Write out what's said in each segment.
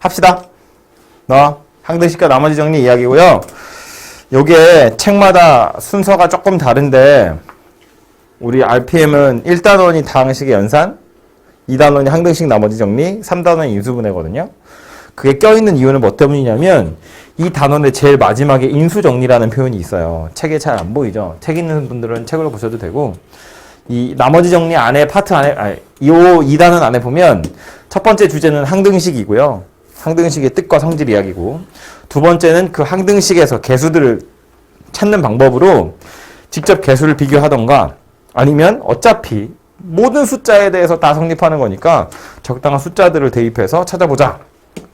합시다. 항등식과 나머지 정리 이야기고요. 요게 책마다 순서가 조금 다른데 우리 RPM은 1단원이 다항식의 연산, 2단원이 항등식 나머지 정리, 3단원이 인수분해거든요. 그게 껴있는 이유는 뭐 때문이냐면 이 단원의 제일 마지막에 인수정리라는 표현이 있어요. 책에 잘 안 보이죠? 책 있는 분들은 책으로 보셔도 되고 이 나머지 정리 안에 파트 안에 이 2단원 안에 보면 첫 번째 주제는 항등식이고요. 항등식의 뜻과 성질 이야기고 두 번째는 그 항등식에서 개수들을 찾는 방법으로 직접 개수를 비교하던가 아니면 어차피 모든 숫자에 대해서 다 성립하는 거니까 적당한 숫자들을 대입해서 찾아보자.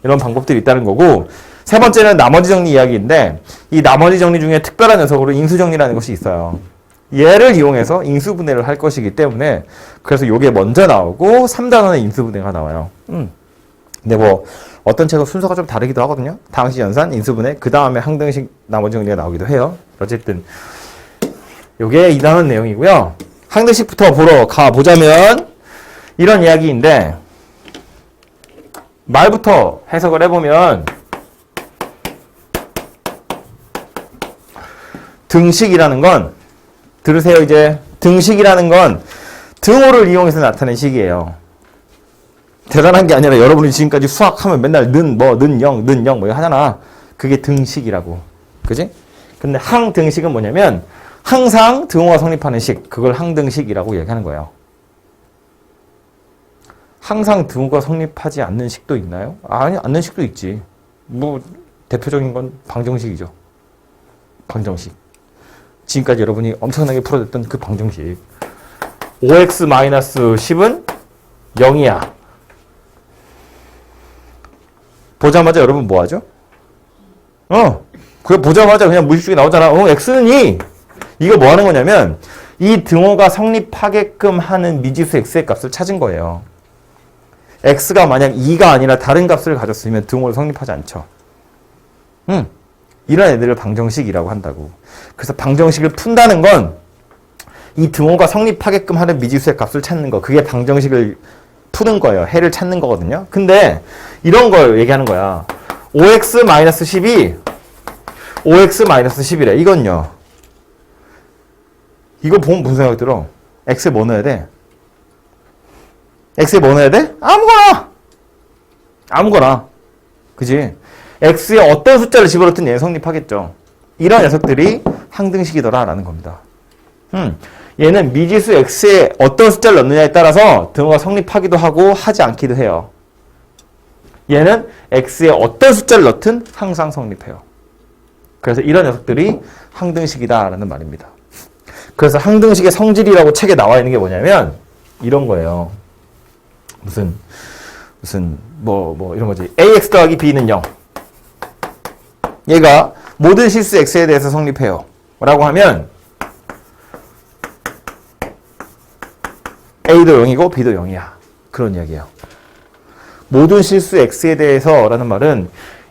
이런 방법들이 있다는 거고 세 번째는 나머지 정리 이야기인데 이 나머지 정리 중에 특별한 녀석으로 인수정리라는 것이 있어요. 얘를 이용해서 인수분해를 할 것이기 때문에 그래서 요게 먼저 나오고 3단원의 인수분해가 나와요. 근데 뭐 어떤 책은 순서가 좀 다르기도 하거든요. 다항식 연산, 인수분해, 그 다음에 항등식 나머지 정리가 나오기도 해요. 어쨌든 요게 2단원 내용이고요. 항등식부터 보러 가보자면 이런 이야기인데 말부터 해석을 해보면 등식이라는 건 들으세요 이제 등식이라는 건 등호를 이용해서 나타낸 식이에요. 대단한 게 아니라 여러분이 지금까지 수학하면 맨날 는 0 뭐 이거 하잖아. 그게 등식이라고. 그지? 근데 항등식은 뭐냐면 항상 등호가 성립하는 식. 그걸 항등식이라고 얘기하는 거예요. 항상 등호가 성립하지 않는 식도 있나요? 아니, 않는 식도 있지. 뭐 대표적인 건 방정식이죠. 방정식. 지금까지 여러분이 엄청나게 풀어냈던 그 방정식. 5x-10은 0이야. 보자마자 여러분 뭐 하죠? 그게 보자마자 그냥 무의식 중에 나오잖아. x는 2. 이거 뭐 하는 거냐면 이 등호가 성립하게끔 하는 미지수 x의 값을 찾은 거예요. x가 만약 2가 아니라 다른 값을 가졌으면 등호를 성립하지 않죠. 이런 애들을 방정식이라고 한다고. 그래서 방정식을 푼다는 건 이 등호가 성립하게끔 하는 미지수의 값을 찾는 거. 그게 방정식을 푸는 거예요. 해를 찾는 거거든요. 근데 이런 걸 얘기하는 거야. 5x-10이 5x-10이래. 이건요. 이거 보면 무슨 생각이 들어? x에 뭐 넣어야 돼? x에 뭐 넣어야 돼? 아무거나. 그지? x에 어떤 숫자를 집어넣든 얘는 성립하겠죠. 이런 녀석들이 항등식이더라 라는 겁니다. 얘는 미지수 x에 어떤 숫자를 넣느냐에 따라서 등호가 성립하기도 하고 하지 않기도 해요. 얘는 x에 어떤 숫자를 넣든 항상 성립해요. 그래서 이런 녀석들이 항등식이다 라는 말입니다. 그래서 항등식의 성질이라고 책에 나와 있는 게 뭐냐면 이런 거예요. 무슨 이런 거지. ax 더하기 b는 0. 얘가 모든 실수 x에 대해서 성립해요. 라고 하면 a도 0이고 b도 0이야. 그런 이야기예요. 모든 실수 x에 대해서 라는 말은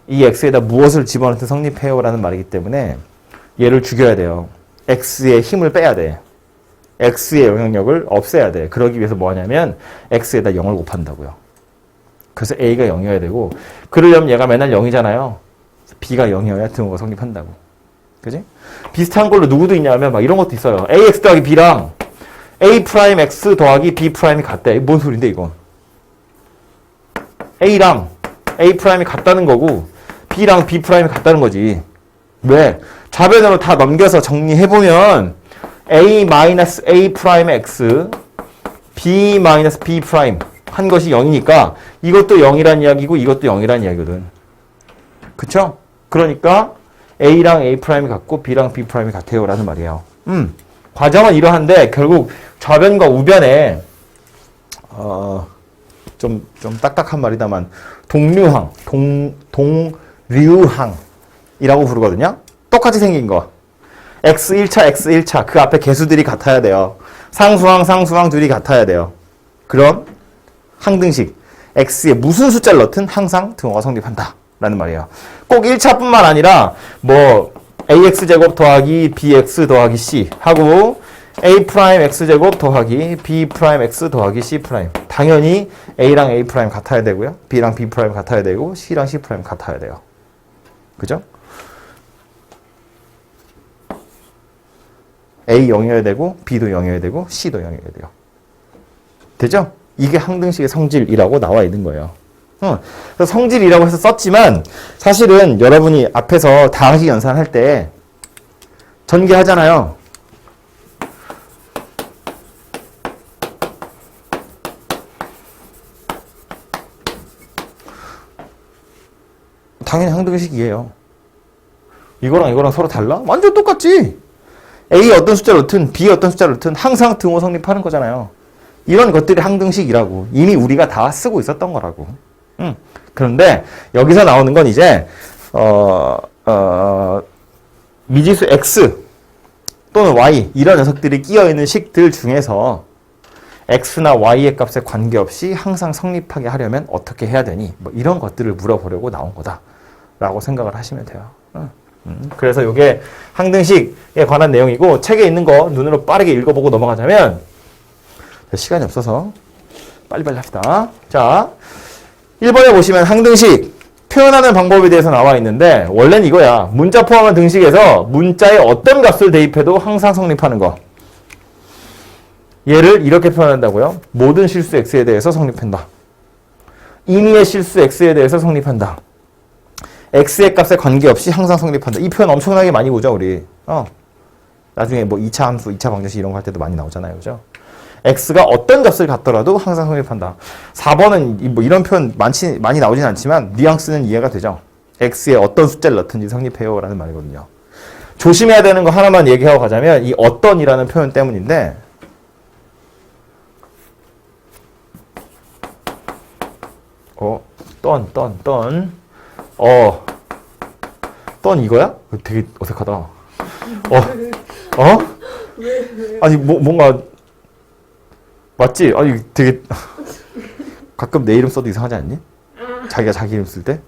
이 x에다 무엇을 집어넣든 성립해요 라는 말이기 때문에 얘를 죽여야 돼요. x의 힘을 빼야 돼. x의 영향력을 없애야 돼. 그러기 위해서 뭐 하냐면 x에다 0을 곱한다고요. 그래서 a가 0이어야 되고 그러려면 얘가 맨날 0이잖아요. b가 0이어야 등호가 성립한다고. 그지? 비슷한 걸로 누구도 있냐면 막 이런 것도 있어요. ax 더하기 b랑 a 프라임 x 더하기 b 프라임이 같대. 뭔 소린데 이건? a랑 a 프라임이 같다는 거고 b랑 b 프라임이 같다는 거지. 왜? 좌변으로 다 넘겨서 정리해보면 a-a 프라임 x b-b 프라임 한 것이 0이니까 이것도 0이란 이야기고 이것도 0이란 이야기거든. 그쵸? 그러니까 a랑 a 프라임이 같고 b랑 b 프라임이 같아요 라는 말이에요. 과정은 이러한데 결국 좌변과 우변에 좀 딱딱한 말이다만 동류항, 동류항이라고 부르거든요. 똑같이 생긴 거. x1차 그 앞에 개수들이 같아야 돼요. 상수항 둘이 같아야 돼요. 그럼 항등식 x에 무슨 숫자를 넣든 항상 등호가 성립한다 라는 말이에요. 꼭 1차뿐만 아니라 뭐 ax제곱 더하기 bx 더하기 c 하고 a 프라임 x제곱 더하기 b 프라임 x 더하기 c 프라임. 당연히 a랑 a 프라임 같아야 되고요. b랑 b 프라임 같아야 되고 c랑 c 프라임 같아야 돼요. 그죠? a 0이어야 되고 b도 0이어야 되고 c도 0이어야 돼요. 되죠? 이게 항등식의 성질이라고 나와 있는 거예요. 그래서 성질이라고 해서 썼지만 사실은 여러분이 앞에서 다항식 연산할 때 전개하잖아요. 당연히 항등식이에요. 이거랑 이거랑 서로 달라? 완전 똑같지. A 어떤 숫자를 넣든 B 어떤 숫자를 넣든 항상 등호 성립하는 거잖아요. 이런 것들이 항등식이라고 이미 우리가 다 쓰고 있었던 거라고. 그런데 여기서 나오는 건 이제 미지수 X 또는 Y 이런 녀석들이 끼어있는 식들 중에서 X나 Y의 값에 관계없이 항상 성립하게 하려면 어떻게 해야 되니? 뭐 이런 것들을 물어보려고 나온 거다라고 생각을 하시면 돼요. 그래서 이게 항등식에 관한 내용이고 책에 있는 거 눈으로 빠르게 읽어보고 넘어가자면 시간이 없어서 빨리빨리 합시다. 자, 1번에 보시면 항등식 표현하는 방법에 대해서 나와 있는데 원래는 이거야. 문자 포함한 등식에서 문자에 어떤 값을 대입해도 항상 성립하는 거. 얘를 이렇게 표현한다고요. 모든 실수 x에 대해서 성립한다. 임의의 실수 x에 대해서 성립한다. x의 값에 관계없이 항상 성립한다. 이 표현 엄청나게 많이 보죠, 우리. 나중에 뭐 2차 함수, 2차 방정식 이런 거 할 때도 많이 나오잖아요. 그죠? x가 어떤 값을 갖더라도 항상 성립한다. 4번은 뭐 이런 표현 많이 나오진 않지만 뉘앙스는 이해가 되죠. x에 어떤 숫자를 넣든지 성립해요 라는 말이거든요. 조심해야 되는 거 하나만 얘기하고 가자면 이 어떤이라는 표현 때문인데 떤 이거야? 되게 어색하다. 아니, 뭔가, 맞지? 아니, 되게, 가끔 내 이름 써도 이상하지 않니? 자기가 자기 이름 쓸 때?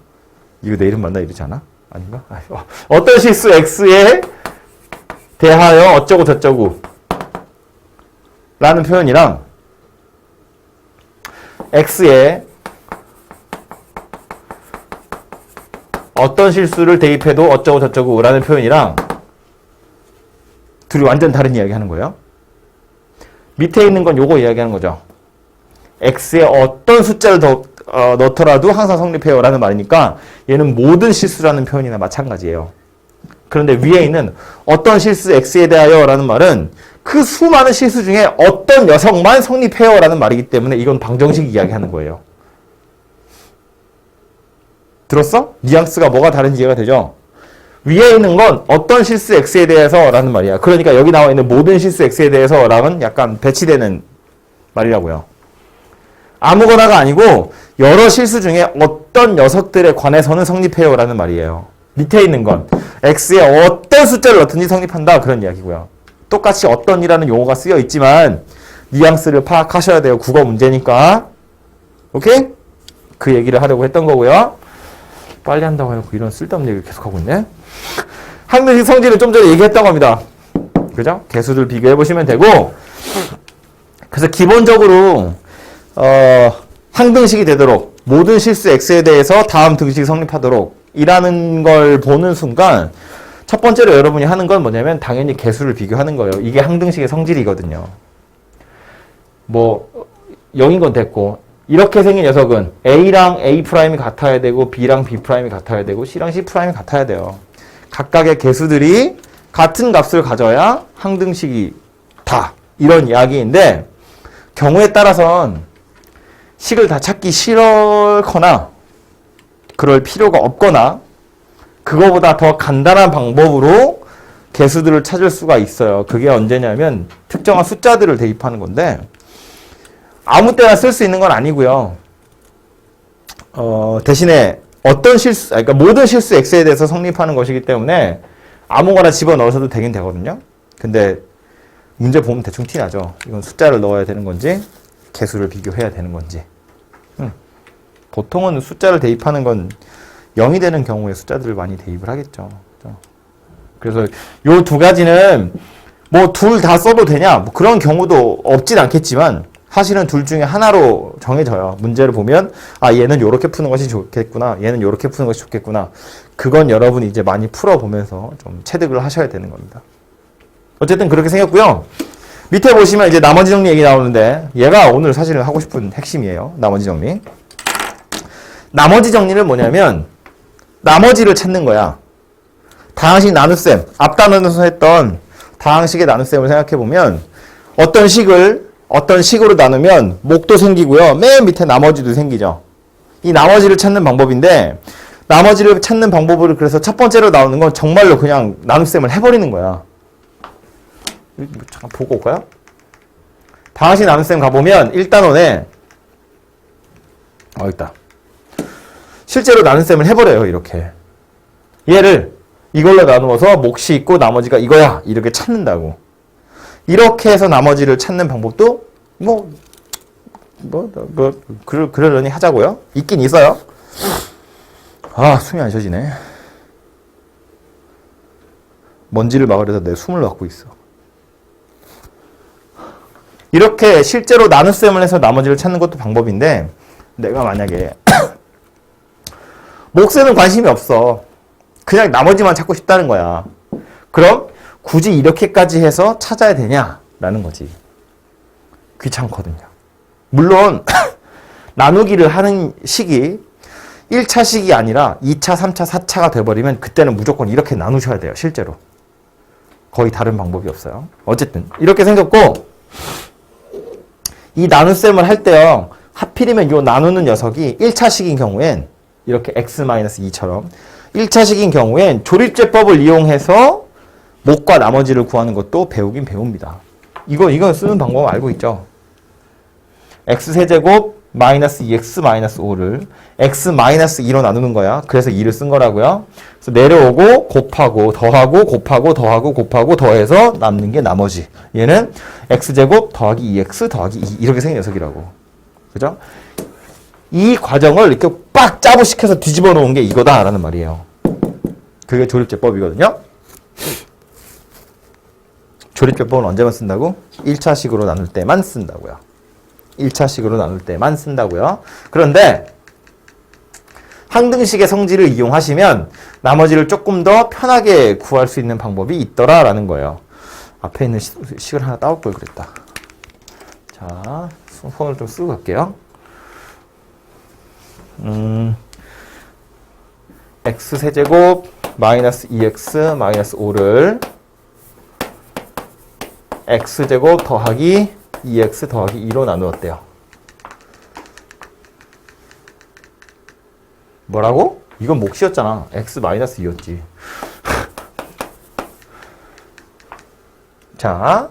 이거 내 이름 맞나 이러지 않아? 아닌가? 어떤 실수 X에 대하여 어쩌고 저쩌고 라는 표현이랑 X에 어떤 실수를 대입해도 어쩌고 저쩌고 라는 표현이랑 둘이 완전 다른 이야기 하는 거예요. 밑에 있는 건 요거 이야기하는 거죠. x에 어떤 숫자를 넣더라도 항상 성립해요 라는 말이니까 얘는 모든 실수라는 표현이나 마찬가지예요. 그런데 위에 있는 어떤 실수 x에 대하여 라는 말은 그 수많은 실수 중에 어떤 녀석만 성립해요 라는 말이기 때문에 이건 방정식 이야기하는 거예요. 들었어? 뉘앙스가 뭐가 다른지 이해가 되죠? 위에 있는 건 어떤 실수 x에 대해서 라는 말이야. 그러니까 여기 나와 있는 모든 실수 x에 대해서 랑은 약간 배치되는 말이라고요. 아무거나가 아니고 여러 실수 중에 어떤 녀석들에 관해서는 성립해요 라는 말이에요. 밑에 있는 건 x에 어떤 숫자를 넣든지 성립한다 그런 이야기고요. 똑같이 어떤이라는 용어가 쓰여 있지만 뉘앙스를 파악하셔야 돼요. 국어 문제니까. 오케이? 그 얘기를 하려고 했던 거고요. 빨리 한다고 해놓고 이런 쓸데없는 얘기를 계속하고 있네. 항등식 성질은 좀 전에 얘기했던 겁니다. 그죠? 개수들 비교해보시면 되고 그래서 기본적으로 항등식이 되도록 모든 실수 x에 대해서 다음 등식이 성립하도록 이라는 걸 보는 순간 첫 번째로 여러분이 하는 건 뭐냐면 당연히 개수를 비교하는 거예요. 이게 항등식의 성질이거든요. 뭐 0인 건 됐고 이렇게 생긴 녀석은 A랑 A 프라임이 같아야 되고 B랑 B 프라임이 같아야 되고 C랑 C 프라임이 같아야 돼요. 각각의 개수들이 같은 값을 가져야 항등식이다. 이런 이야기인데 경우에 따라선 식을 다 찾기 싫거나 그럴 필요가 없거나 그거보다 더 간단한 방법으로 개수들을 찾을 수가 있어요. 그게 언제냐면 특정한 숫자들을 대입하는 건데 아무 때나 쓸 수 있는 건 아니고요. 대신에 어떤 실수, 그러니까 모든 실수 x에 대해서 성립하는 것이기 때문에 아무거나 집어넣어서도 되긴 되거든요. 근데 문제 보면 대충 티 나죠. 이건 숫자를 넣어야 되는 건지 개수를 비교해야 되는 건지. 보통은 숫자를 대입하는 건 0이 되는 경우에 숫자들을 많이 대입을 하겠죠. 그래서 요 두 가지는 뭐 둘 다 써도 되냐? 뭐 그런 경우도 없진 않겠지만 사실은 둘 중에 하나로 정해져요. 문제를 보면 아 얘는 요렇게 푸는 것이 좋겠구나. 얘는 요렇게 푸는 것이 좋겠구나. 그건 여러분이 이제 많이 풀어보면서 좀 체득을 하셔야 되는 겁니다. 어쨌든 그렇게 생겼고요. 밑에 보시면 이제 나머지 정리 얘기 나오는데 얘가 오늘 사실은 하고 싶은 핵심이에요. 나머지 정리. 나머지 정리는 뭐냐면 나머지를 찾는 거야. 다항식 나눗셈. 앞 단원에서 했던 다항식의 나눗셈을 생각해보면 어떤 식으로 나누면 목도 생기고요. 맨 밑에 나머지도 생기죠. 이 나머지를 찾는 방법인데 나머지를 찾는 방법을 그래서 첫 번째로 나오는 건 정말로 그냥 나눗셈을 해버리는 거야. 잠깐 보고 올까요? 다항식 나눗셈 가보면 1단원에 있다. 실제로 나눗셈을 해버려요. 이렇게. 얘를 이걸로 나누어서 몫이 있고 나머지가 이거야. 이렇게 찾는다고. 이렇게 해서 나머지를 찾는 방법도 그러려니 하자고요. 있긴 있어요. 아, 숨이 안 쉬어지네. 먼지를 막으려서 내 숨을 막고 있어. 이렇게 실제로 나눗셈을 해서 나머지를 찾는 것도 방법인데 내가 만약에 몫에는 관심이 없어. 그냥 나머지만 찾고 싶다는 거야. 그럼 굳이 이렇게까지 해서 찾아야 되냐라는 거지. 귀찮거든요. 물론 나누기를 하는 식이 1차 식이 아니라 2차, 3차, 4차가 돼버리면 그때는 무조건 이렇게 나누셔야 돼요. 실제로. 거의 다른 방법이 없어요. 어쨌든 이렇게 생겼고 이 나눗셈을 할 때요. 하필이면 이 나누는 녀석이 1차식인 경우엔 이렇게 x-2처럼 1차식인 경우엔 조립제법을 이용해서 목과 나머지를 구하는 것도 배우긴 배웁니다. 이거 쓰는 방법 알고 있죠? x세제곱 마이너스 2x 마이너스 5를 x-2로 나누는 거야. 그래서 2를 쓴 거라고요. 그래서 내려오고 곱하고 더하고 곱하고 더하고 곱하고 더해서 남는 게 나머지. 얘는 x제곱 더하기 2x 더하기 2 이렇게 생긴 녀석이라고. 그죠? 이 과정을 이렇게 빡 짜부시켜서 뒤집어 놓은 게 이거다라는 말이에요. 그게 조립제법이거든요. 조립제법은 언제만 쓴다고? 1차식으로 나눌 때만 쓴다고요. 1차식으로 나눌 때만 쓴다고요. 그런데 항등식의 성질을 이용하시면 나머지를 조금 더 편하게 구할 수 있는 방법이 있더라라는 거예요. 앞에 있는 식을 하나 따올 걸 그랬다. 자, 손을 좀 쓰고 갈게요. x세제곱 마이너스 2x 마이너스 5를 x제곱 더하기 2x 더하기 2로 나누었대요. 뭐라고? 이건 몫이었잖아. x 마이너스 2였지. 자,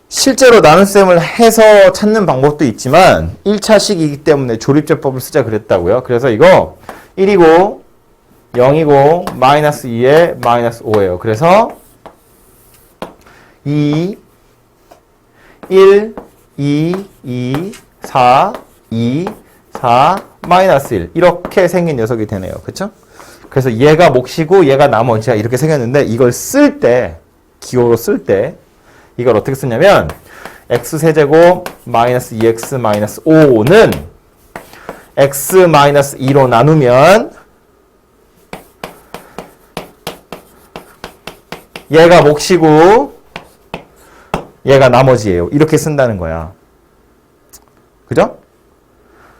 실제로 나눗셈을 해서 찾는 방법도 있지만 1차식이기 때문에 조립제법을 쓰자 그랬다고요. 그래서 이거 1이고 0이고 마이너스 2에 마이너스 5예요. 그래서 2, 1, 2, 2, 4, 2, 4, 마이너스 1 이렇게 생긴 녀석이 되네요. 그쵸? 그래서 얘가 몫이고 얘가 나머지야 이렇게 생겼는데 이걸 쓸 때 기호로 쓸 때 이걸 어떻게 쓰냐면 x세제곱 마이너스 2x 마이너스 5는 x 마이너스 2로 나누면 얘가 몫이고 얘가 나머지예요. 이렇게 쓴다는 거야. 그죠?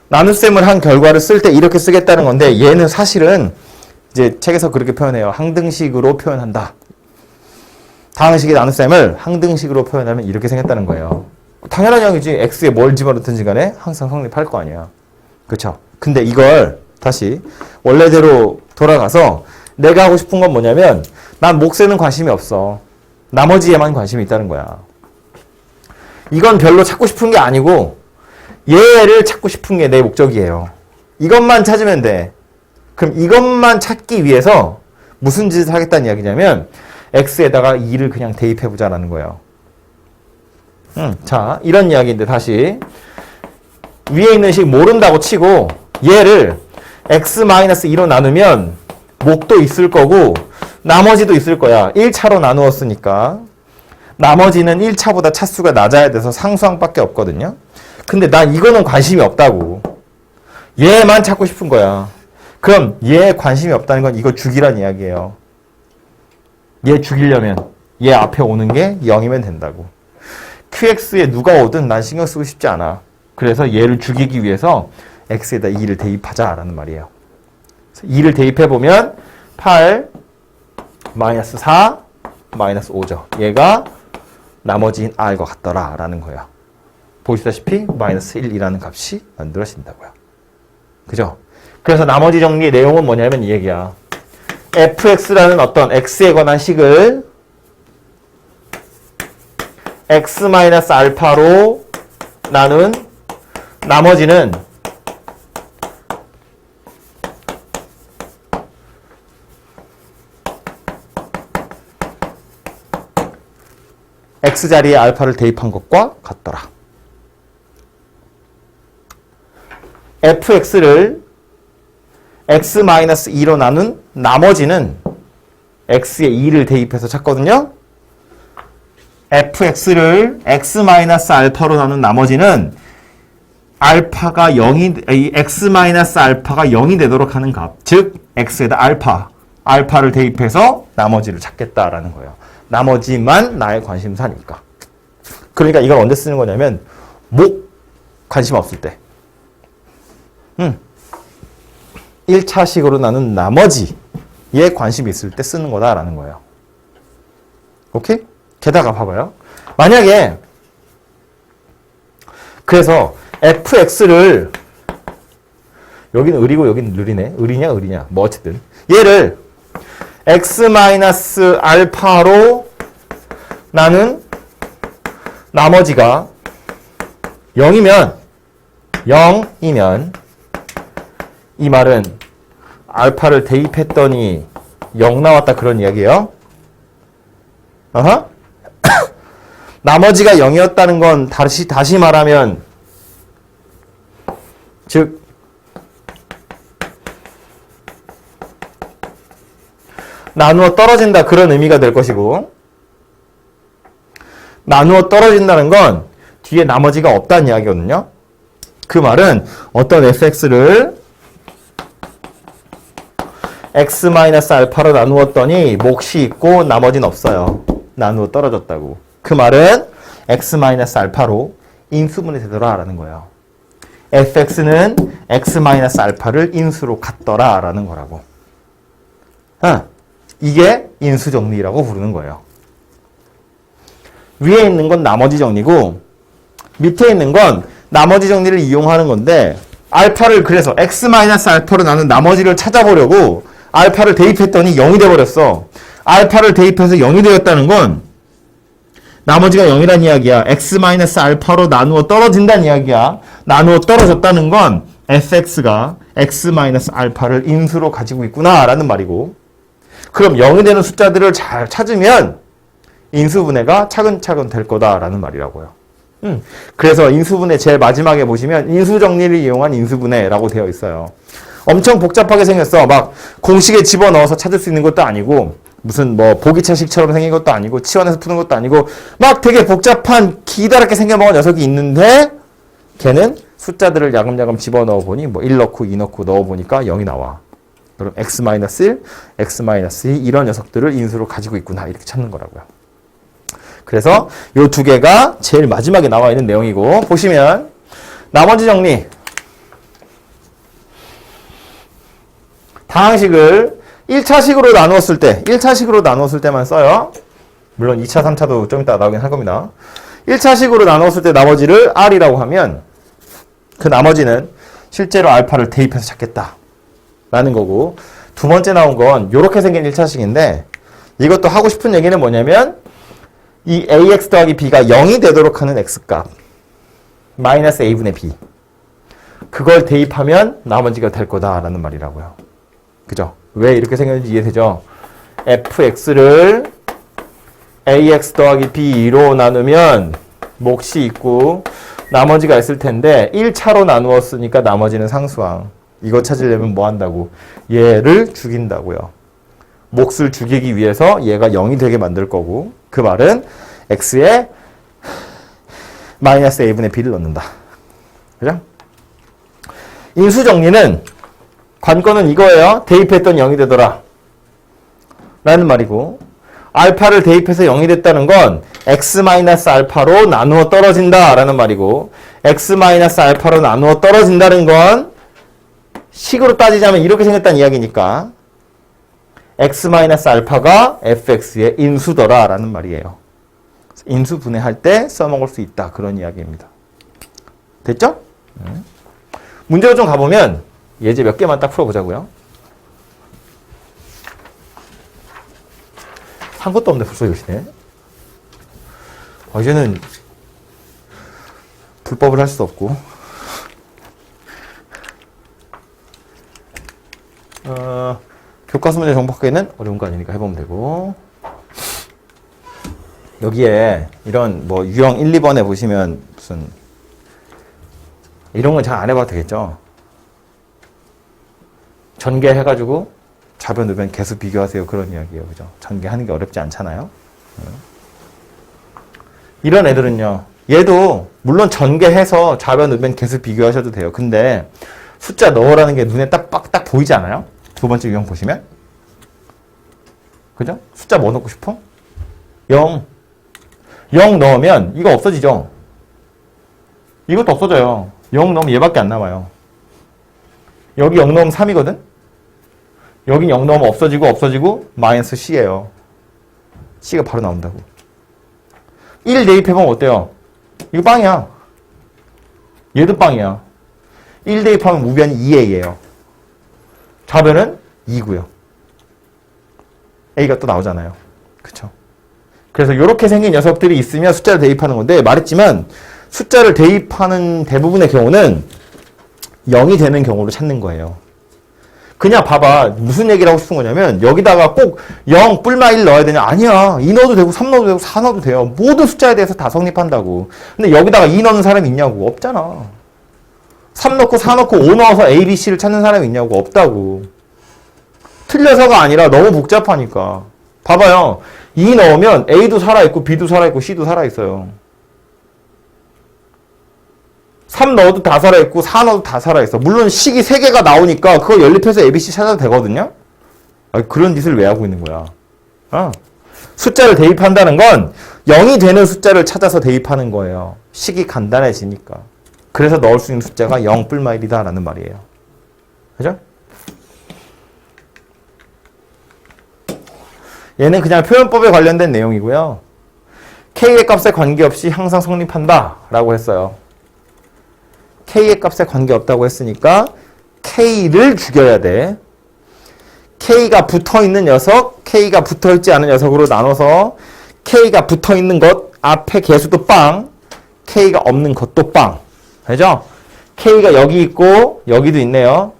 나눗셈을 한 결과를 쓸 때 이렇게 쓰겠다는 건데 얘는 사실은 이제 책에서 그렇게 표현해요. 항등식으로 표현한다. 다항식의 나눗셈을 항등식으로 표현하면 이렇게 생겼다는 거예요. 당연한 얘기지. x에 뭘 집어넣든지 간에 항상 성립할 거 아니야. 그쵸? 근데 이걸 다시 원래대로 돌아가서 내가 하고 싶은 건 뭐냐면 난 몫에는 관심이 없어. 나머지에만 관심이 있다는 거야. 이건 별로 찾고 싶은 게 아니고 얘를 찾고 싶은 게 내 목적이에요. 이것만 찾으면 돼. 그럼 이것만 찾기 위해서 무슨 짓을 하겠다는 이야기냐면 x에다가 2를 그냥 대입해보자라는 거예요. 자, 이런 이야기인데 다시 위에 있는 식 모른다고 치고 얘를 x-2로 나누면 목도 있을 거고 나머지도 있을 거야. 1차로 나누었으니까. 나머지는 1차보다 차수가 낮아야 돼서 상수항밖에 없거든요. 근데 난 이거는 관심이 없다고. 얘만 찾고 싶은 거야. 그럼 얘에 관심이 없다는 건 이거 죽이란 이야기예요. 얘 죽이려면 얘 앞에 오는 게 0이면 된다고. QX에 누가 오든 난 신경 쓰고 싶지 않아. 그래서 얘를 죽이기 위해서 X에다 2를 대입하자라는 말이에요. 2를 대입해보면 8, 마이너스 4, 마이너스 5죠. 얘가 나머지인 R과 같더라 라는 거예요. 보시다시피 마이너스 1이라는 값이 만들어진다고요. 그죠? 그래서 나머지 정리의 내용은 뭐냐면 이 얘기야. fx라는 어떤 x에 관한 식을 x-알파로 나눈 나머지는 x자리에 알파를 대입한 것과 같더라. fx를 x-2로 나눈 나머지는 x에 2를 대입해서 찾거든요. fx를 x-알파로 나눈 나머지는 알파가 0이 x-알파가 0이 되도록 하는 값, 즉 x에다 알파를 대입해서 나머지를 찾겠다라는 거예요. 나머지만 나의 관심사니까. 그러니까 이걸 언제 쓰는 거냐면 관심 없을 때. 1차식으로 나눈 나머지에 관심이 있을 때 쓰는 거다라는 거예요. 오케이? 게다가 봐봐요. 만약에 그래서 fx를 여기는 을이고 여기는 느리네. 을이냐 뭐 어쨌든 얘를 x-알파로 나눈 나머지가 0이면 이 말은 알파를 대입했더니 0 나왔다 그런 이야기예요. 나머지가 0이었다는 건 다시 말하면 즉 나누어 떨어진다 그런 의미가 될 것이고, 나누어 떨어진다는 건 뒤에 나머지가 없다는 이야기거든요. 그 말은 어떤 fx를 x-알파로 나누었더니 몫이 있고 나머지는 없어요. 나누어 떨어졌다고. 그 말은 x-알파로 인수분해 되더라 라는 거예요. fx는 x-알파를 인수로 갖더라 라는 거라고. 이게 인수정리라고 부르는 거예요. 위에 있는 건 나머지 정리고 밑에 있는 건 나머지 정리를 이용하는 건데, 알파를 그래서 x-알파로 나눈 나머지를 찾아보려고 알파를 대입했더니 0이 돼버렸어. 알파를 대입해서 0이 되었다는 건 나머지가 0이란 이야기야. x-알파로 나누어 떨어진다는 이야기야. 나누어 떨어졌다는 건 fx가 x-알파를 인수로 가지고 있구나 라는 말이고, 그럼 0이 되는 숫자들을 잘 찾으면 인수분해가 차근차근 될 거다라는 말이라고요. 그래서 인수분해 제일 마지막에 보시면 인수정리를 이용한 인수분해라고 되어 있어요. 엄청 복잡하게 생겼어. 막 공식에 집어넣어서 찾을 수 있는 것도 아니고, 무슨 뭐 보기차식처럼 생긴 것도 아니고, 치환해서 푸는 것도 아니고, 막 되게 복잡한 기다랗게 생겨먹은 녀석이 있는데, 걔는 숫자들을 야금야금 집어넣어 보니 뭐 1 넣고 2 넣고 넣어 보니까 0이 나와. 그럼 x-1, x-2 이런 녀석들을 인수로 가지고 있구나 이렇게 찾는 거라고요. 그래서 요 두 개가 제일 마지막에 나와 있는 내용이고, 보시면 나머지 정리 다항식을 1차식으로 나누었을 때, 1차식으로 나누었을 때만 써요. 물론 2차, 3차도 좀 이따 나오긴 할 겁니다. 1차식으로 나누었을 때 나머지를 R이라고 하면 그 나머지는 실제로 알파를 대입해서 찾겠다 라는 거고, 두 번째 나온 건 이렇게 생긴 1차식인데, 이것도 하고 싶은 얘기는 뭐냐면 이 ax 더하기 b가 0이 되도록 하는 x값 마이너스 a분의 b, 그걸 대입하면 나머지가 될 거다라는 말이라고요. 그죠? 왜 이렇게 생겼는지 이해되죠? fx를 ax 더하기 b로 나누면 몫이 있고 나머지가 있을 텐데 1차로 나누었으니까 나머지는 상수항. 이거 찾으려면 뭐 한다고? 얘를 죽인다고요. 몫을 죽이기 위해서 얘가 0이 되게 만들 거고, 그 말은 x에 마이너스 a분의 b를 넣는다. 그죠? 인수 정리는 관건은 이거예요. 대입했던 0이 되더라 라는 말이고, 알파를 대입해서 0이 됐다는 건 x-알파로 나누어 떨어진다 라는 말이고, x-알파로 나누어 떨어진다는 건 식으로 따지자면 이렇게 생겼다는 이야기니까 x-알파가 fx의 인수더라 라는 말이에요. 인수 분해할 때 써먹을 수 있다, 그런 이야기입니다. 됐죠? 문제로 좀 가보면 예제 몇 개만 딱 풀어보자고요. 한 것도 없는데 벌써 이러시네. 이제는 불법을 할 수도 없고. 교과서 문제 정복하기는 어려운 거 아니니까 해보면 되고. 여기에 이런 뭐 유형 1, 2번에 보시면 무슨 이런 건 잘 안 해봐도 되겠죠. 전개해가지고 좌변, 우변 개수 비교하세요. 그런 이야기예요. 그죠? 전개하는 게 어렵지 않잖아요. 이런 애들은요. 얘도 물론 전개해서 좌변, 우변 개수 비교하셔도 돼요. 근데 숫자 넣으라는 게 눈에 딱 보이지 않아요? 두 번째 유형 보시면. 그죠? 숫자 뭐 넣고 싶어? 0. 0 넣으면 이거 없어지죠? 이것도 없어져요. 0 넣으면 얘밖에 안 남아요. 여기 0 넣으면 3이거든? 여긴 0 넣으면 없어지고 마이너스 C예요. C가 바로 나온다고. 1 대입해보면 어때요? 이거 빵이야. 얘도 빵이야. 1 대입하면 우변이 2A예요. 좌변은 2고요. A가 또 나오잖아요. 그쵸? 그래서 이렇게 생긴 녀석들이 있으면 숫자를 대입하는 건데, 말했지만 숫자를 대입하는 대부분의 경우는 0이 되는 경우를 찾는 거예요. 그냥 봐봐. 무슨 얘기를 하고 싶은 거냐면 여기다가 꼭 0 뿔마 1 넣어야 되냐? 아니야. 2 넣어도 되고 3 넣어도 되고 4 넣어도 돼요. 모든 숫자에 대해서 다 성립한다고. 근데 여기다가 2 넣는 사람이 있냐고? 없잖아. 3 넣고 4 넣고 5 넣어서 A, B, C를 찾는 사람이 있냐고? 없다고. 틀려서가 아니라 너무 복잡하니까. 봐봐요. 2 넣으면 A도 살아있고 B도 살아있고 C도 살아있어요. 3 넣어도 다 살아있고 4 넣어도 다 살아있어. 물론 식이 3개가 나오니까 그거 연립해서 ABC 찾아도 되거든요. 그런 짓을 왜 하고 있는 거야? 숫자를 대입한다는 건 0이 되는 숫자를 찾아서 대입하는 거예요. 식이 간단해지니까. 그래서 넣을 수 있는 숫자가 0 뿔마 1이다 라는 말이에요. 그죠? 얘는 그냥 표현법에 관련된 내용이고요. K의 값에 관계없이 항상 성립한다 라고 했어요. K의 값에 관계없다고 했으니까 K를 죽여야 돼. K가 붙어있는 녀석, K가 붙어있지 않은 녀석으로 나눠서 K가 붙어있는 것, 앞에 개수도 빵, K가 없는 것도 빵. 알죠? K가 여기 있고 여기도 있네요.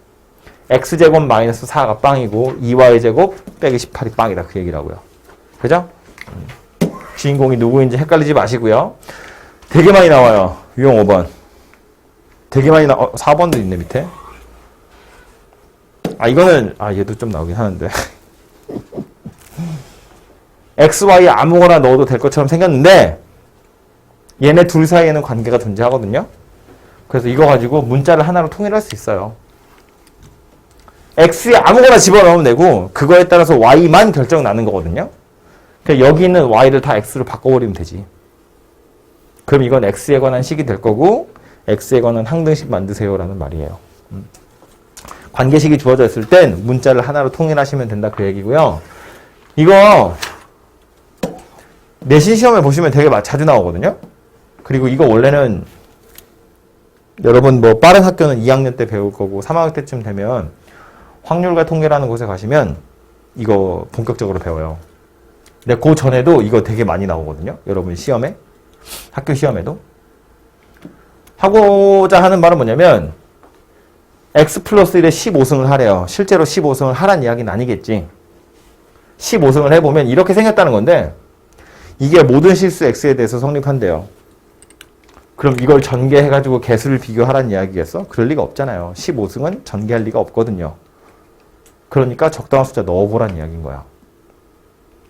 X제곱 마이너스 4가 빵이고 2Y제곱 빼기 18이 빵이다. 그 얘기라고요. 그죠? 주인공이 누구인지 헷갈리지 마시고요. 되게 많이 나와요. 유형 5번. 되게 많이 4번도 있네, 밑에. 이거는, 얘도 좀 나오긴 하는데. X, Y 아무거나 넣어도 될 것처럼 생겼는데, 얘네 둘 사이에는 관계가 존재하거든요. 그래서 이거 가지고 문자를 하나로 통일할 수 있어요. X에 아무거나 집어넣으면 되고, 그거에 따라서 Y만 결정 나는 거거든요. 그러니까 여기 있는 Y를 다 X로 바꿔버리면 되지. 그럼 이건 X에 관한 식이 될 거고, X에 관한 항등식 만드세요라는 말이에요. 관계식이 주어져 있을 땐 문자를 하나로 통일하시면 된다 그 얘기고요. 이거 내신 시험에 보시면 되게 자주 나오거든요. 그리고 이거 원래는 여러분 뭐 빠른 학교는 2학년 때 배울 거고 3학년 때쯤 되면 확률과 통계라는 곳에 가시면 이거 본격적으로 배워요. 근데 그 전에도 이거 되게 많이 나오거든요. 여러분 시험에, 학교 시험에도. 하고자 하는 말은 뭐냐면 X 플러스 1에 15승을 하래요. 실제로 15승을 하란 이야기는 아니겠지. 15승을 해보면 이렇게 생겼다는 건데 이게 모든 실수 X에 대해서 성립한대요. 그럼 이걸 전개해가지고 개수를 비교하란 이야기겠어? 그럴 리가 없잖아요. 15승은 전개할 리가 없거든요. 그러니까 적당한 숫자 넣어보란 이야기인 거야.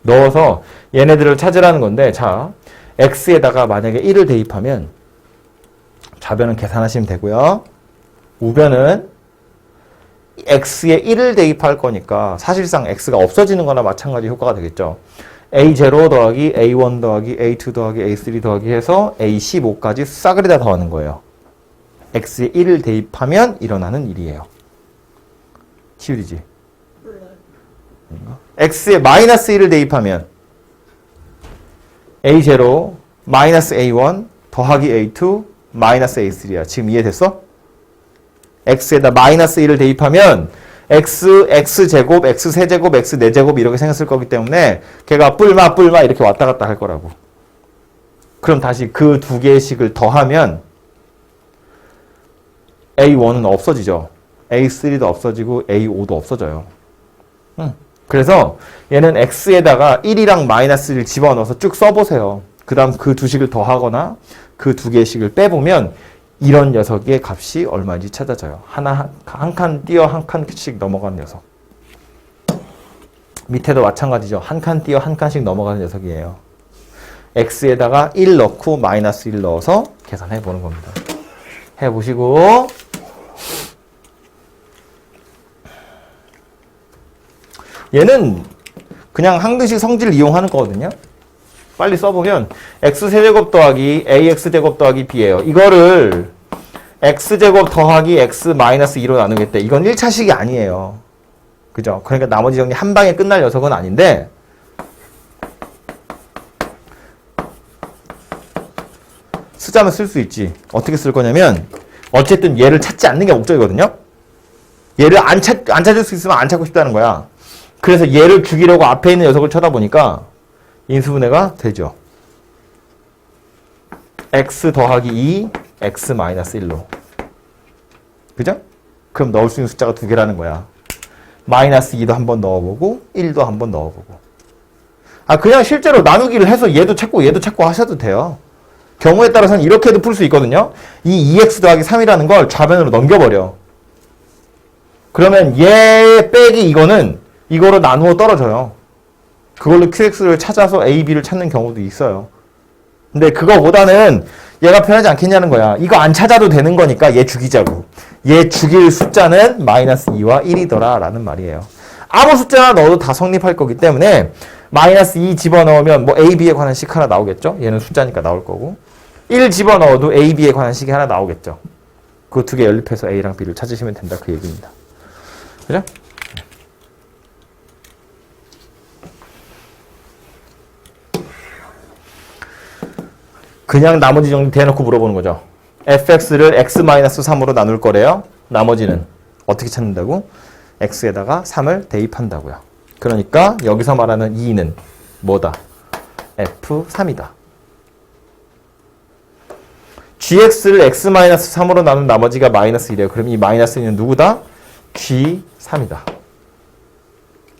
넣어서 얘네들을 찾으라는 건데, 자, x에다가 만약에 1을 대입하면 좌변은 계산하시면 되고요. 우변은 x에 1을 대입할 거니까 사실상 x가 없어지는 거나 마찬가지 효과가 되겠죠. A0 더하기 A1 더하기 A2 더하기 A3 더하기 해서 A15까지 싸그리 다 더하는 거예요. x에 1을 대입하면 일어나는 일이에요. 치우리지? x에 마이너스 1을 대입하면 A0 마이너스 A1 더하기 A2 마이너스 A3야. 지금 이해됐어? x에다 마이너스 1을 대입하면 x제곱, x세제곱, x4제곱 이렇게 생겼을 거기 때문에 걔가 뿔마 이렇게 왔다 갔다 할 거라고. 그럼 다시 그 두 개의 식을 더하면 A1은 없어지죠. A3도 없어지고 A5도 없어져요. 그래서 얘는 x에다가 1이랑 마이너스 1을 집어넣어서 쭉 써보세요. 그 다음 그 두 식을 더하거나 그 두 개의 식을 빼보면 이런 녀석의 값이 얼마인지 찾아져요. 한 칸 띄어 한 칸씩 넘어가는 녀석. 밑에도 마찬가지죠. 한 칸 띄어 한 칸씩 넘어가는 녀석이에요. x에다가 1 넣고 마이너스 1 넣어서 계산해 보는 겁니다. 해보시고 얘는 그냥 항등식 성질을 이용하는 거거든요. 빨리 써보면 x세제곱 더하기 ax제곱 더하기 b예요. 이거를 x제곱 더하기 x 마이너스 2로 나누겠대. 이건 1차식이 아니에요. 그죠? 그러니까 나머지 정리 한 방에 끝날 녀석은 아닌데 쓰자면 쓸 수 있지. 어떻게 쓸 거냐면 어쨌든 얘를 찾지 않는 게 목적이거든요. 얘를 안 찾을 수 있으면 안 찾고 싶다는 거야. 그래서 얘를 죽이려고 앞에 있는 녀석을 쳐다보니까 인수분해가 되죠. x 더하기 2, x 마이너스 1로. 그죠? 그럼 넣을 수 있는 숫자가 두 개라는 거야. 마이너스 2도 한번 넣어보고 1도 한번 넣어보고. 그냥 실제로 나누기를 해서 얘도 찾고 하셔도 돼요. 경우에 따라서는 이렇게도 풀 수 있거든요. 이 2x 더하기 3이라는 걸 좌변으로 넘겨버려. 그러면 얘 빼기 이거로 나누어 떨어져요. 그걸로 qx를 찾아서 a, b를 찾는 경우도 있어요. 근데 그거보다는 얘가 편하지 않겠냐는 거야. 이거 안 찾아도 되는 거니까 얘 죽이자고. 얘 죽일 숫자는 마이너스 2와 1이더라 라는 말이에요. 아무 숫자 넣어도 다 성립할 거기 때문에 마이너스 2 집어넣으면 뭐 a, b에 관한 식 하나 나오겠죠. 얘는 숫자니까 나올 거고. 1 집어넣어도 a, b에 관한 식이 하나 나오겠죠. 그 두 개 연립해서 a랑 b를 찾으시면 된다 그 얘기입니다. 그죠? 그냥 나머지 정리 대놓고 물어보는 거죠. fx를 x-3으로 나눌 거래요. 나머지는 어떻게 찾는다고? x에다가 3을 대입한다고요. 그러니까 여기서 말하는 2는 뭐다? f3이다. gx를 x-3으로 나눈 나머지가 마이너스 1이에요. 그럼 이 마이너스 1은 누구다? g3이다.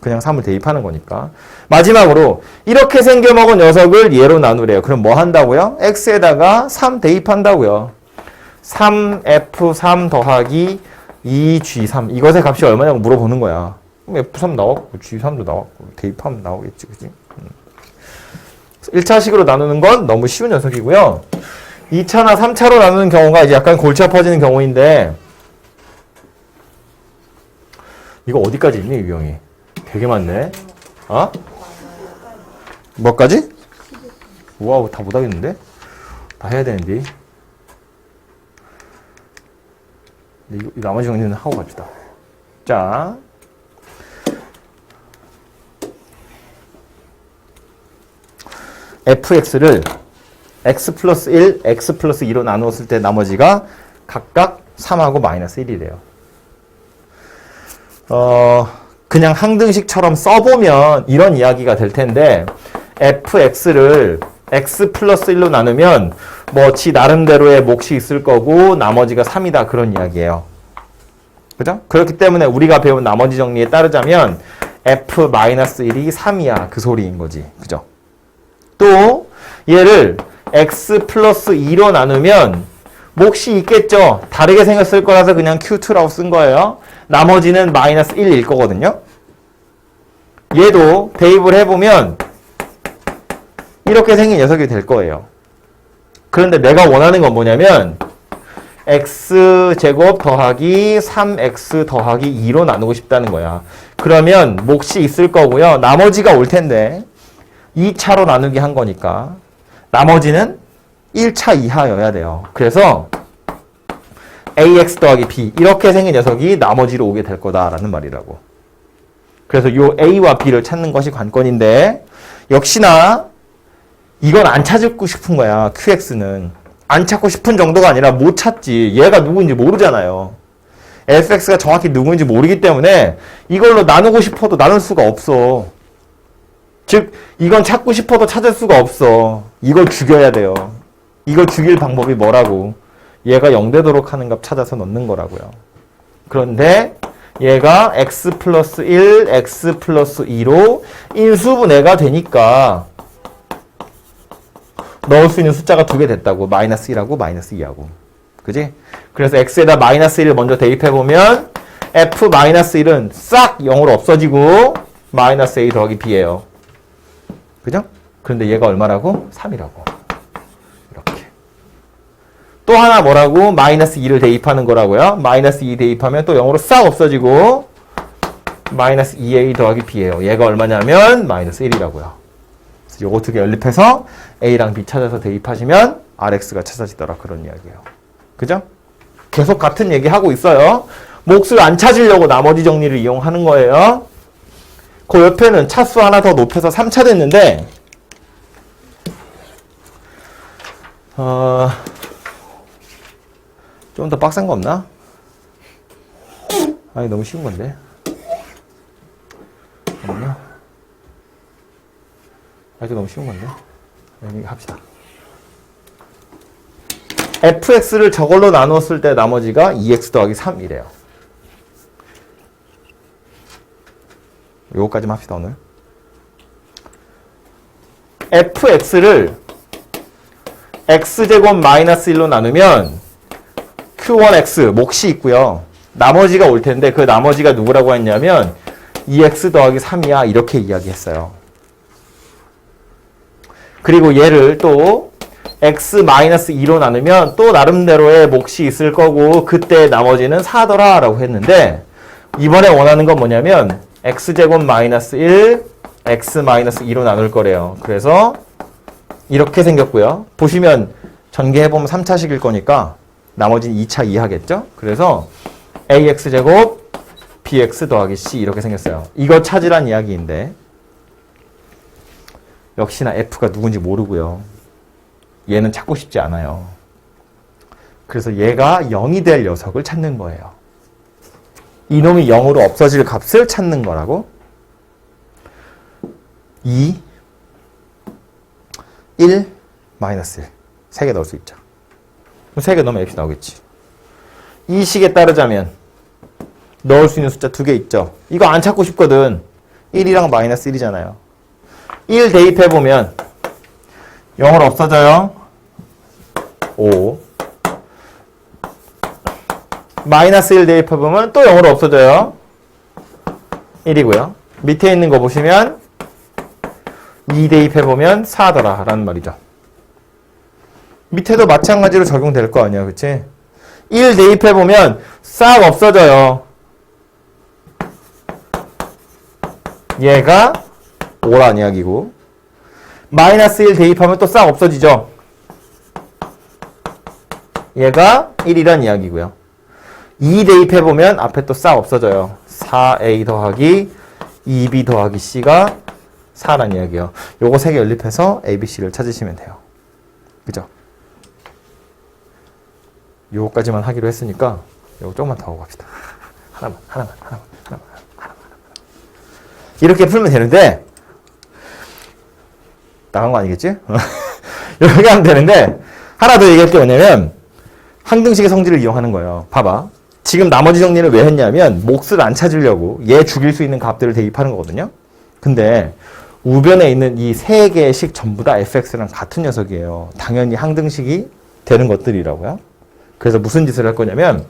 그냥 3을 대입하는 거니까. 마지막으로 이렇게 생겨먹은 녀석을 얘로 나누래요. 그럼 뭐 한다고요? x에다가 3 대입한다고요. 3f3 더하기 2g3 이것의 값이 얼마냐고 물어보는 거야. 그럼 f3 나왔고 g3도 나왔고 대입하면 나오겠지. 그지? 1차식으로 나누는 건 너무 쉬운 녀석이고요. 2차나 3차로 나누는 경우가 이제 약간 골치 아파지는 경우인데 이거 어디까지 있니 유형이? 되게 많네. 뭐까지? 우와, 다 못하겠는데? 다 해야 되는데. 이거 나머지 정리는 하고 갑시다. 자. fx를 x 플러스 1, x 플러스 2로 나누었을 때 나머지가 각각 3하고 마이너스 1이래요. 그냥 항등식처럼 써보면 이런 이야기가 될 텐데 fx를 x 플러스 1로 나누면 뭐 지 나름대로의 몫이 있을 거고 나머지가 3이다 그런 이야기예요. 그죠? 그렇기 때문에 우리가 배운 나머지 정리에 따르자면 f-1이 3이야 그 소리인 거지. 그죠? 또 얘를 x 플러스 2로 나누면 몫이 있겠죠. 다르게 생겼을 거라서 그냥 q2라고 쓴 거예요. 나머지는 마이너스 1일 거거든요. 얘도 대입을 해보면 이렇게 생긴 녀석이 될 거예요. 그런데 내가 원하는 건 뭐냐면 x제곱 더하기 3x 더하기 2로 나누고 싶다는 거야. 그러면 몫이 있을 거고요. 나머지가 올 텐데 2차로 나누기 한 거니까 나머지는 1차 이하여야 돼요. 그래서 ax 더하기 b 이렇게 생긴 녀석이 나머지로 오게 될 거다라는 말이라고. 그래서 요 a와 b를 찾는 것이 관건인데 역시나 이건 안 찾고 싶은 거야. qx는. 안 찾고 싶은 정도가 아니라 못 찾지. 얘가 누구인지 모르잖아요. fx가 정확히 누구인지 모르기 때문에 이걸로 나누고 싶어도 나눌 수가 없어. 즉 이건 찾고 싶어도 찾을 수가 없어. 이걸 죽여야 돼요. 이걸 죽일 방법이 뭐라고? 얘가 0 되도록 하는 값 찾아서 넣는 거라고요. 그런데 얘가 x 플러스 1, x 플러스 2로 인수분해가 되니까 넣을 수 있는 숫자가 2개 됐다고. 마이너스 1하고 마이너스 2하고. 그지? 그래서 x에다 마이너스 1을 먼저 대입해보면 f 마이너스 1은 싹 0으로 없어지고 마이너스 a 더하기 b예요. 그죠? 그런데 얘가 얼마라고? 3이라고. 이렇게. 또 하나 뭐라고? 마이너스 2를 대입하는 거라고요. 마이너스 2 대입하면 또 0으로 싹 없어지고 마이너스 2a 더하기 b예요. 얘가 얼마냐면 마이너스 1이라고요. 요거 두 개 연립해서 A랑 B 찾아서 대입하시면 RX가 찾아지더라. 그런 이야기예요. 그죠? 계속 같은 얘기 하고 있어요. 몫을 안 찾으려고 나머지 정리를 이용하는 거예요. 그 옆에는 차수 하나 더 높여서 3차 됐는데 좀 더 빡센 거 없나? 아니 너무 쉬운 건데. 없나? 이거 너무 쉬운 건데. 여기 합시다. fx를 저걸로 나누었을 때 나머지가 2x 더하기 3이래요. 요거까지만 합시다, 오늘. fx를 x제곱 마이너스 1로 나누면 q1x 몫이 있고요. 나머지가 올 텐데 그 나머지가 누구라고 했냐면 2x 더하기 3이야. 이렇게 이야기했어요. 그리고 얘를 또 x-2로 나누면 또 나름대로의 몫이 있을 거고 그때 나머지는 4더라 라고 했는데 이번에 원하는 건 뭐냐면 x제곱 마이너스 1, x-2로 나눌 거래요. 그래서 이렇게 생겼고요. 보시면 전개해보면 3차식일 거니까 나머지는 2차 이하겠죠? 그래서 ax제곱 bx 더하기 c 이렇게 생겼어요. 이거 찾으란 이야기인데 역시나 f가 누군지 모르고요. 얘는 찾고 싶지 않아요. 그래서 얘가 0이 될 녀석을 찾는 거예요. 이놈이 0으로 없어질 값을 찾는 거라고. 2, 1, 마이너스 1. 3개 넣을 수 있죠. 3개 넣으면 f이 나오겠지. 이 식에 따르자면 넣을 수 있는 숫자 2개 있죠. 이거 안 찾고 싶거든. 1이랑 마이너스 1이잖아요. 1 대입해보면 0으로 없어져요. 5. 마이너스 1 대입해보면 또 0으로 없어져요. 1이고요. 밑에 있는 거 보시면 2 대입해보면 4더라 라는 말이죠. 밑에도 마찬가지로 적용될 거 아니야. 그치? 1 대입해보면 싹 없어져요. 얘가 5란 이야기고 마이너스 1 대입하면 또 싹 없어지죠. 얘가 1이란 이야기고요. 2 대입해보면 앞에 또 싹 없어져요. 4a 더하기 2b 더하기 c가 4란 이야기예요. 요거 3개 연립해서 a, b, c를 찾으시면 돼요. 그죠? 요거까지만 하기로 했으니까 요거 조금만 더 하고 갑시다. 하나만. 이렇게 풀면 되는데 나간 거 아니겠지? 이렇게 하면 되는데 하나 더 얘기할 게 뭐냐면 항등식의 성질을 이용하는 거예요. 봐봐. 지금 나머지 정리를 왜 했냐면 몫을 안 찾으려고 얘 죽일 수 있는 값들을 대입하는 거거든요. 근데 우변에 있는 이 세 개의 식 전부 다 fx랑 같은 녀석이에요. 당연히 항등식이 되는 것들이라고요. 그래서 무슨 짓을 할 거냐면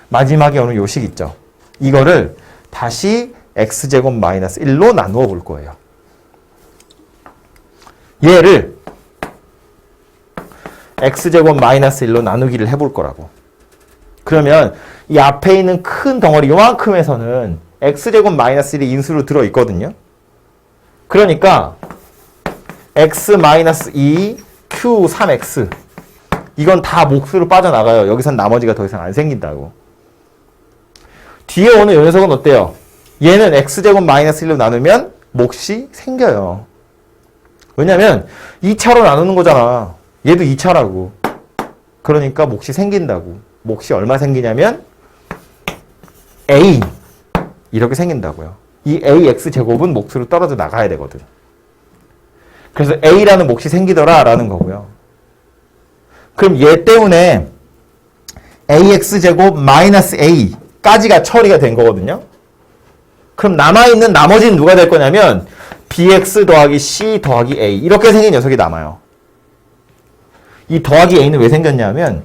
마지막에 오는 요 식 있죠. 이거를 다시 x제곱 마이너스 1로 나누어 볼 거예요. 얘를 x제곱 마이너스 1로 나누기를 해볼 거라고. 그러면 이 앞에 있는 큰 덩어리 요만큼에서는 x제곱 마이너스 1이 인수로 들어있거든요. 그러니까 x 마이너스 2 q 3x 이건 다 몫으로 빠져나가요. 여기선 나머지가 더 이상 안 생긴다고. 뒤에 오는 요 녀석은 어때요? 얘는 x제곱 마이너스 1로 나누면 몫이 생겨요. 왜냐면 2차로 나누는 거잖아. 얘도 2차라고. 그러니까 몫이 생긴다고. 몫이 얼마 생기냐면 a 이렇게 생긴다고요. 이 ax제곱은 몫으로 떨어져 나가야 되거든. 그래서 a라는 몫이 생기더라 라는 거고요. 그럼 얘 때문에 ax제곱 마이너스 a까지가 처리가 된 거거든요. 그럼 남아있는 나머지는 누가 될 거냐면 bx 더하기 c 더하기 a 이렇게 생긴 녀석이 남아요. 이 더하기 a는 왜 생겼냐면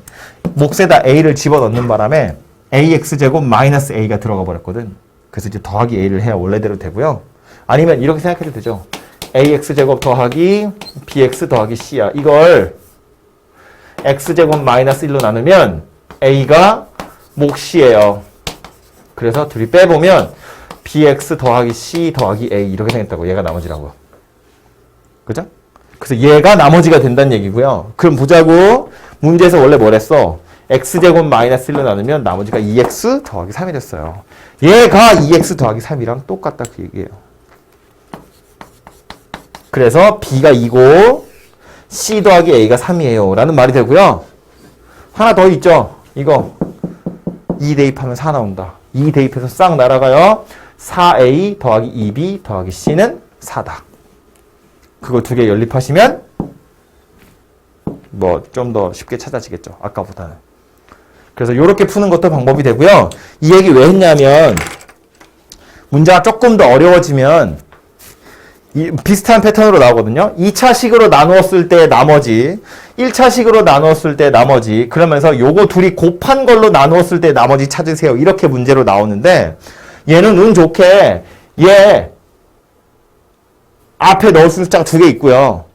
몫에다 a를 집어넣는 바람에 ax제곱 마이너스 a가 들어가 버렸거든. 그래서 이제 더하기 a를 해야 원래대로 되고요. 아니면 이렇게 생각해도 되죠. ax제곱 더하기 bx 더하기 c야. 이걸 x제곱 마이너스 1로 나누면 a가 몫이에요. 그래서 둘이 빼보면 bx 더하기 c 더하기 a 이렇게 생겼다고. 얘가 나머지라고요. 그죠? 그래서 얘가 나머지가 된다는 얘기고요. 그럼 보자고. 문제에서 원래 뭐랬어? x제곱 마이너스 1로 나누면 나머지가 2x 더하기 3이 됐어요. 얘가 2x 더하기 3이랑 똑같다 그 얘기예요. 그래서 b가 2고 c 더하기 a가 3이에요 라는 말이 되고요. 하나 더 있죠. 이거 2 대입하면 4 나온다. 2 대입해서 싹 날아가요. 4a 더하기 2b 더하기 c는 4다. 그거 두 개 연립하시면 뭐 좀 더 쉽게 찾아지겠죠. 아까보다는. 그래서 이렇게 푸는 것도 방법이 되고요. 이 얘기 왜 했냐면 문제가 조금 더 어려워지면 비슷한 패턴으로 나오거든요. 2차식으로 나누었을 때 나머지, 1차식으로 나누었을 때 나머지, 그러면서 요거 둘이 곱한 걸로 나누었을 때 나머지 찾으세요. 이렇게 문제로 나오는데 얘는 운 좋게 얘 앞에 넣을 숫자가 두 개 있고요.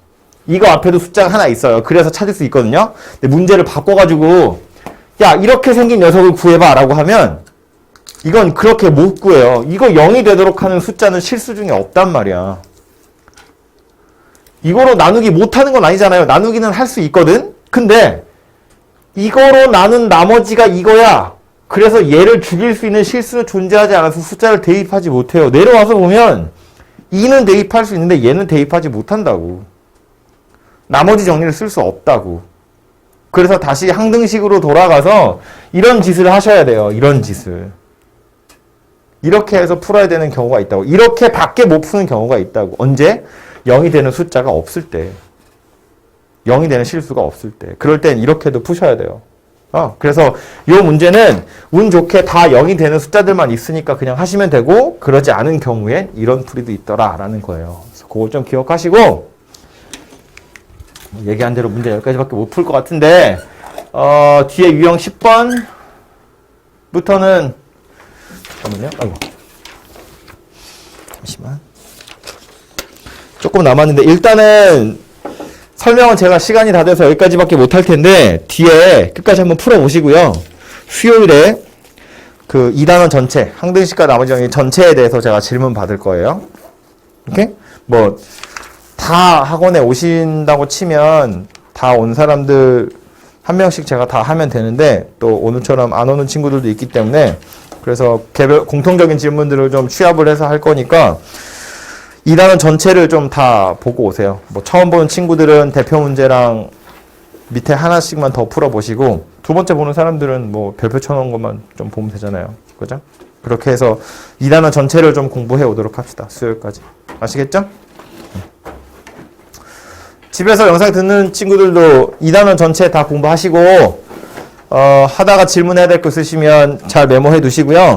이거 앞에도 숫자가 하나 있어요. 그래서 찾을 수 있거든요. 근데 문제를 바꿔가지고 야 이렇게 생긴 녀석을 구해봐 라고 하면 이건 그렇게 못 구해요. 이거 0이 되도록 하는 숫자는 실수 중에 없단 말이야. 이거로 나누기 못하는 건 아니잖아요. 나누기는 할 수 있거든. 근데 이거로 나눈 나머지가 이거야. 그래서 얘를 죽일 수 있는 실수는 존재하지 않아서 숫자를 대입하지 못해요. 내려와서 보면 2는 대입할 수 있는데 얘는 대입하지 못한다고. 나머지 정리를 쓸 수 없다고. 그래서 다시 항등식으로 돌아가서 이런 짓을 하셔야 돼요. 이런 짓을. 이렇게 해서 풀어야 되는 경우가 있다고. 이렇게 밖에 못 푸는 경우가 있다고. 언제? 0이 되는 숫자가 없을 때. 0이 되는 실수가 없을 때. 그럴 땐 이렇게도 푸셔야 돼요. 그래서 이 문제는 운 좋게 다 0이 되는 숫자들만 있으니까 그냥 하시면 되고 그러지 않은 경우엔 이런 풀이도 있더라라는 거예요. 그래서 그걸 좀 기억하시고 얘기한 대로 문제 여기까지밖에 못 풀 것 같은데 뒤에 유형 10번부터는 잠깐만요. 아이고. 잠시만. 조금 남았는데 일단은 설명은 제가 시간이 다 돼서 여기까지밖에 못할 텐데 뒤에 끝까지 한번 풀어보시고요. 수요일에 그 2단원 전체, 항등식과 나머지 정리 전체에 대해서 제가 질문 받을 거예요. 오케이? 뭐 다 학원에 오신다고 치면 다 온 사람들 한 명씩 제가 다 하면 되는데 또 오늘처럼 안 오는 친구들도 있기 때문에 그래서 개별 공통적인 질문들을 좀 취합을 해서 할 거니까 2단원 전체를 좀 다 보고 오세요. 뭐 처음 보는 친구들은 대표 문제랑 밑에 하나씩만 더 풀어보시고 두 번째 보는 사람들은 뭐 별표 쳐놓은 것만 좀 보면 되잖아요. 그죠? 그렇게 해서 2단원 전체를 좀 공부해 오도록 합시다. 수요일까지. 아시겠죠? 집에서 영상 듣는 친구들도 2단원 전체 다 공부하시고 하다가 질문해야 될 거 있으시면 잘 메모해 두시고요.